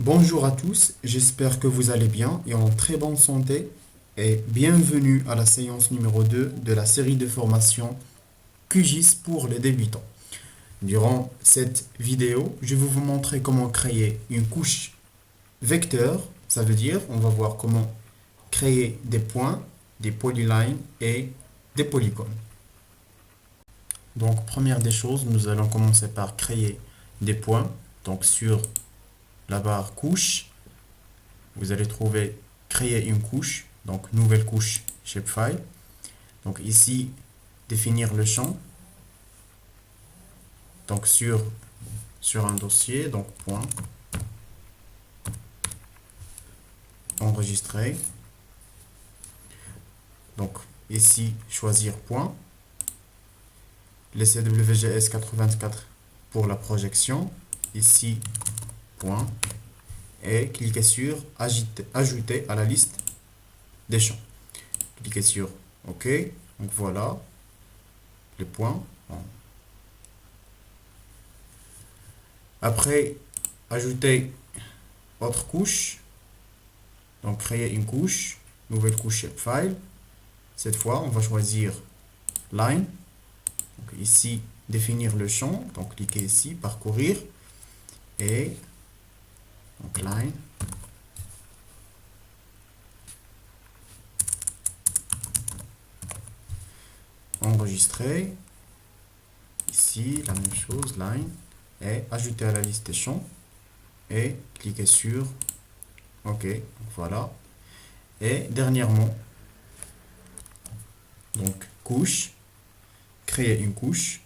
Bonjour à tous, j'espère que vous allez bien et en très bonne santé et bienvenue à la séance numéro 2 de la série de formation QGIS pour les débutants. Durant cette vidéo, je vais vous montrer comment créer une couche vecteur, ça veut dire on va voir comment créer des points, des polylines et des polygones. Donc première des choses, nous allons commencer par créer des points. Donc sur la barre couche, vous allez trouver créer une couche, donc nouvelle couche shapefile. Donc ici, définir le champ. Donc sur un dossier, donc point, enregistrer. Donc ici, choisir point. Laisser WGS 84 pour la projection. Ici, point. Et cliquez sur ajouter à la liste des champs. Cliquez sur OK. Donc voilà les points. Après, ajouter autre couche. Donc créer une couche, nouvelle couche shapefile. Cette fois, on va choisir line. Donc ici, définir le champ. Donc cliquez ici, parcourir. Et donc line. Enregistrer. Ici, la même chose, line. Et ajouter à la liste des champs. Et cliquez sur OK. Voilà. Et dernièrement, donc couche, créer une couche,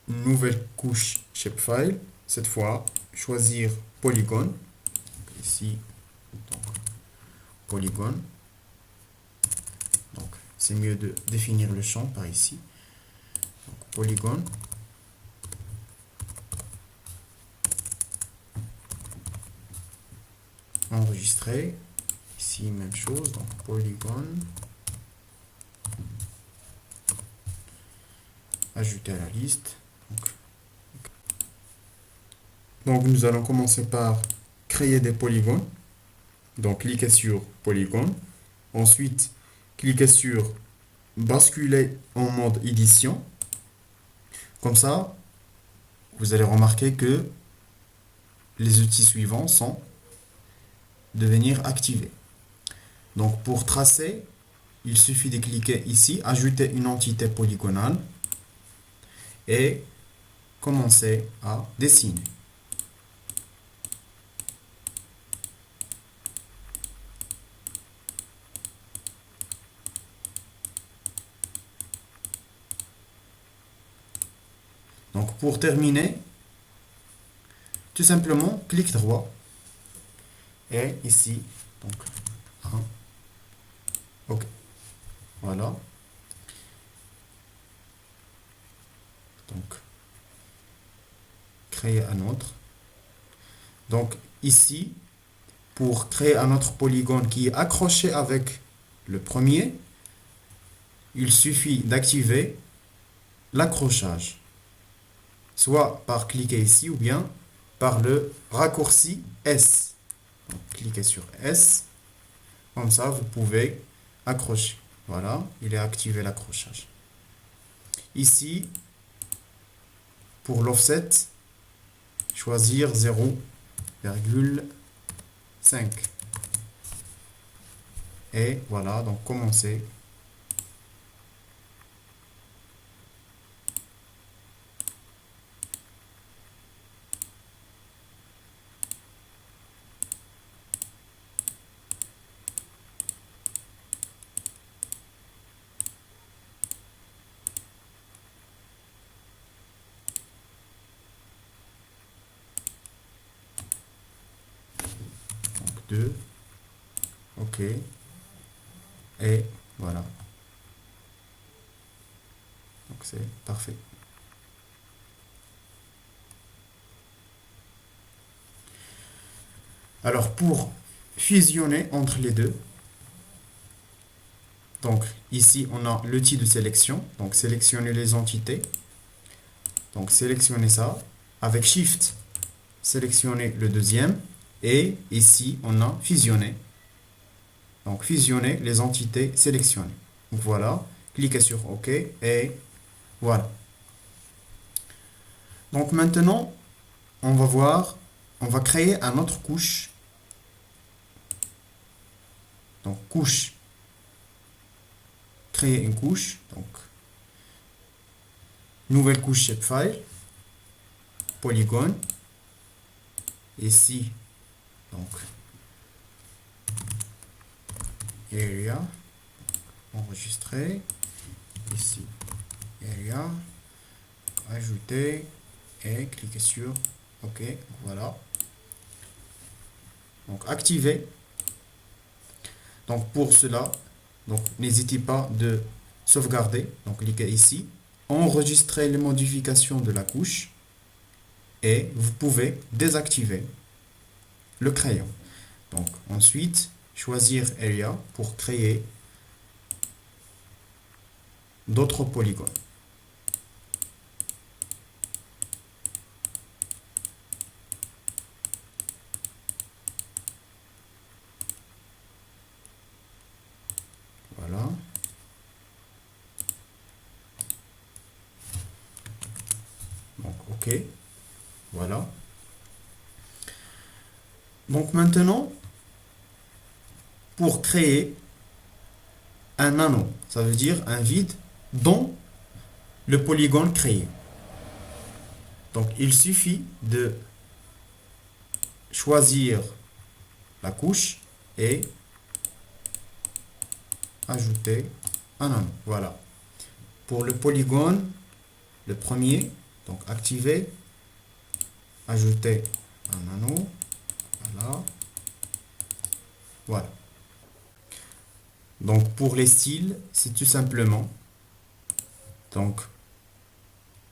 nouvelle couche shapefile. Cette fois, choisir polygone. Ici, donc, polygone. Donc, c'est mieux de définir le champ par ici. Donc, polygone. Enregistrer. Ici, même chose. Donc, polygone. Ajouter à la liste. Donc, nous allons commencer par créer des polygones. Donc, cliquez sur polygone. Ensuite, cliquez sur basculer en mode édition. Comme ça, vous allez remarquer que les outils suivants sont devenir activés. Donc, pour tracer, il suffit de cliquer ici, ajouter une entité polygonale et commencer à dessiner. Donc pour terminer, tout simplement, clic droit et ici, donc, OK. Voilà. Donc, créer un autre. Donc ici, pour créer un autre polygone qui est accroché avec le premier, il suffit d'activer l'accrochage. Soit par cliquer ici ou bien par le raccourci S. Donc, cliquez sur S. Comme ça, vous pouvez accrocher. Voilà, il est activé l'accrochage. Ici, pour l'offset, choisir 0,5. Et voilà, donc commencer. Donc 2. OK. Et voilà. Donc c'est parfait. Alors pour fusionner entre les deux, donc ici on a l'outil de sélection, donc sélectionner les entités, donc sélectionner ça, avec Shift, sélectionner le deuxième, Et ici, on a fusionné. Donc, fusionner les entités sélectionnées. Donc, voilà. Cliquez sur OK et voilà. Donc, maintenant, on va voir, on va créer une autre couche. Donc, couche, créer une couche. Donc, nouvelle couche shapefile, polygone. Ici, donc, area, enregistrer. Ici, area, ajouter et cliquer sur OK. Voilà. Donc, activer. Donc, pour cela, donc n'hésitez pas de sauvegarder. Donc, cliquez ici, enregistrer les modifications de la couche et vous pouvez désactiver le crayon. Donc, ensuite, choisir Area pour créer d'autres polygones. Voilà. Donc, OK. Voilà. Donc, maintenant, pour créer un anneau, ça veut dire un vide dans le polygone créé. Donc, il suffit de choisir la couche et ajouter un anneau. Voilà. Pour le polygone, le premier, donc activer, ajouter un anneau. Voilà. Voilà. Donc pour les styles, c'est tout simplement donc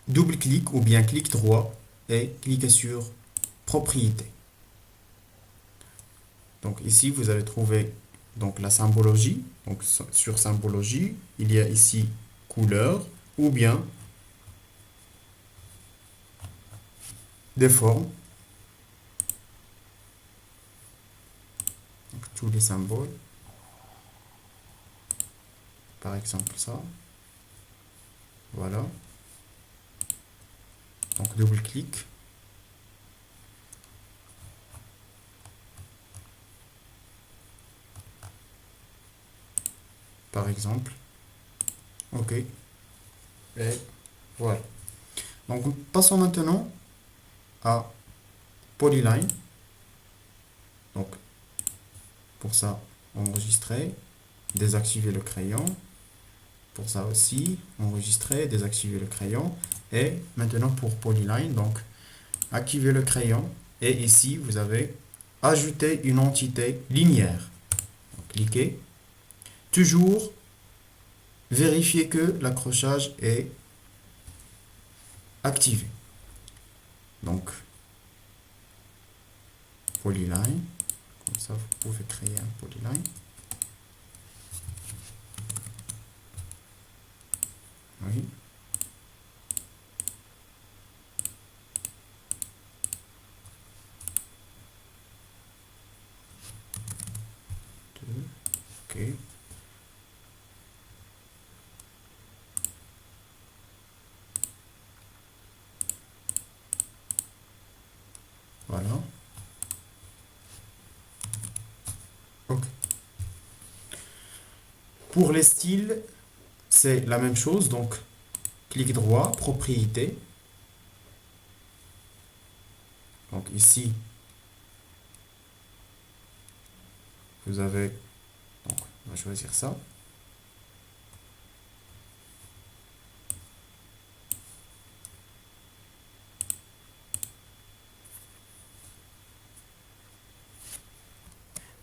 double-clic ou bien clic droit et cliquez sur propriétés. Donc ici, vous allez trouver donc la symbologie. Donc sur symbologie, il y a ici couleur ou bien des formes. Donc, tous les symboles. Par exemple ça. Voilà. Donc double-clic. Par exemple. OK. Et voilà. Donc passons maintenant à Polyline. Donc pour ça, enregistrer, désactiver le crayon. Pour ça aussi, enregistrer, désactiver le crayon. Et maintenant pour Polyline, donc activer le crayon. Et ici, vous avez ajouté une entité linéaire. Donc, cliquez. Toujours vérifier que l'accrochage est activé. Donc, Polyline. Comme ça, vous pouvez créer un Polyline. Oui. OK. Voilà. OK. Pour les styles, c'est la même chose. Donc, clic droit, propriété. Donc ici, vous avez, donc on va choisir ça.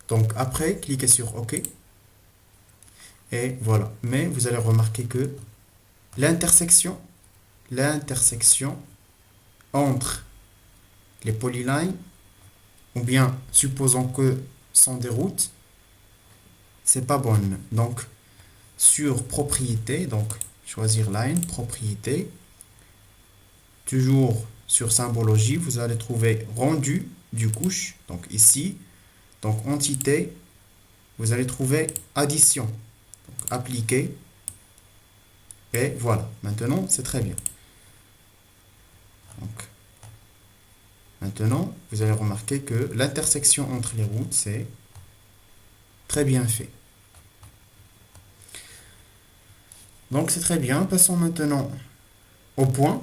Donc après, cliquez sur OK. Et voilà. Mais vous allez remarquer que l'intersection entre les polylines, ou bien supposons que sont des routes, c'est pas bonne. Donc sur propriété, donc choisir line, propriété, toujours sur symbologie, vous allez trouver rendu du couche. Donc ici, donc entité, vous allez trouver addition. Donc appliquer. Et voilà. Maintenant, c'est très bien. Donc, maintenant, vous allez remarquer que l'intersection entre les routes, c'est très bien fait. Donc c'est très bien. Passons maintenant au point.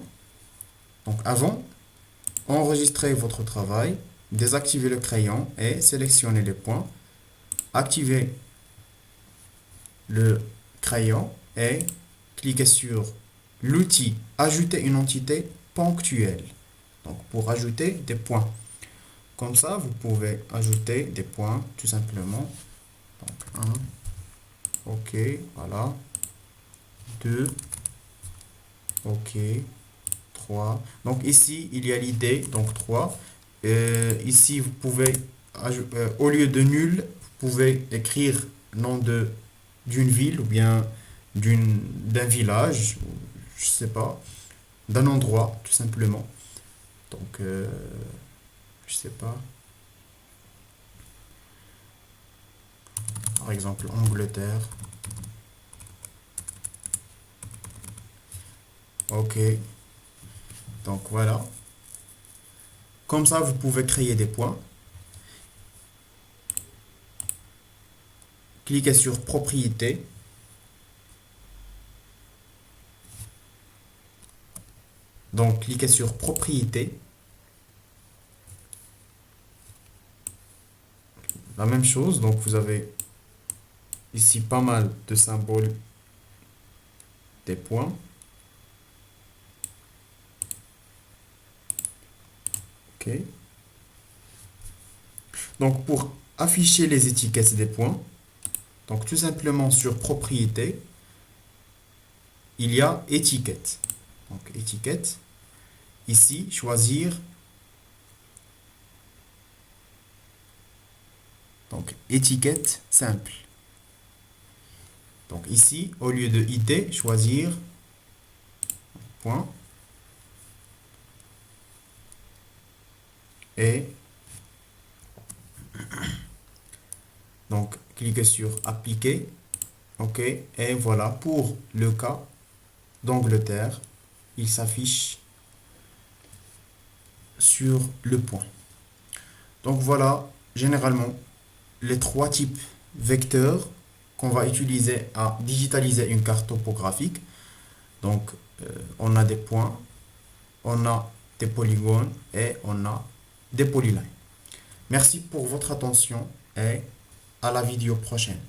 Donc avant, enregistrez votre travail, désactivez le crayon et sélectionnez les points. Activez le crayon et cliquez sur l'outil Ajouter une entité ponctuelle. Donc pour ajouter des points. Comme ça, vous pouvez ajouter des points tout simplement. Donc 1, ok, voilà. 2, ok. 3. Donc ici, il y a l'idée, donc 3. Ici, vous pouvez, au lieu de nul, vous pouvez écrire nom d'une ville ou bien d'un village, je sais pas, d'un endroit, tout simplement. Donc, je sais pas, par exemple, Angleterre. Ok, donc voilà. Comme ça, vous pouvez créer des points. Cliquez sur Propriétés. Donc, cliquez sur Propriétés. La même chose, donc vous avez ici pas mal de symboles des points. OK. Donc pour afficher les étiquettes des points, donc tout simplement sur Propriétés, il y a Étiquette. Donc étiquette. Ici, choisir. Donc étiquette simple. Donc ici, au lieu de ID, choisir point. Et donc cliquez sur Appliquer. OK. Et voilà, pour le cas d'Angleterre, il s'affiche sur le point. Donc voilà, généralement, les trois types vecteurs qu'on va utiliser à digitaliser une carte topographique. Donc, on a des points, on a des polygones et on a des polylines. Merci pour votre attention et à la vidéo prochaine.